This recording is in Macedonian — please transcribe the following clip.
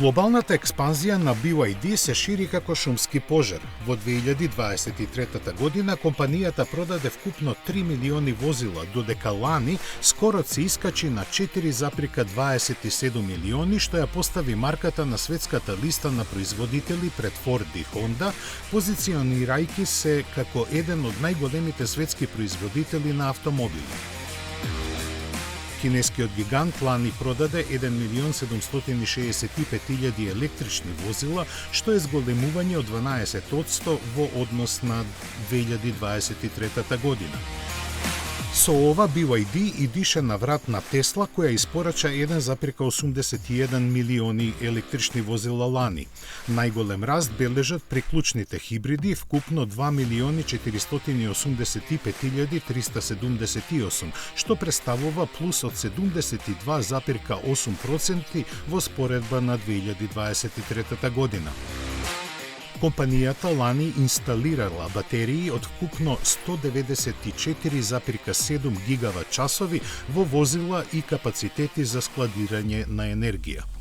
Глобалната експанзија на BYD се шири како шумски пожар. Во 2023 година компанијата продаде вкупно 3 милиони возила, додека лани скоро се искачи на 4,27 милиони, што ја постави марката на светската листа на производители пред Ford и Honda, позиционирајќи се како еден од најголемите светски производители на автомобили. Кинескиот гигант лани продаде 1.765.000 електрични возила, што е зголемување од 12% во однос на 2023 година. Со ова BYD и дише на врат на Тесла, која испорача 1,81 милиони електрични возила лани. Најголем раст бележат приклучните хибриди, вкупно 2.045.378, што представува плюс од 72,8% во споредба на 2023 година. Компанијата лани инсталирала батерии од вкупно 194,7 гигават часови во возила и капацитети за складирање на енергија.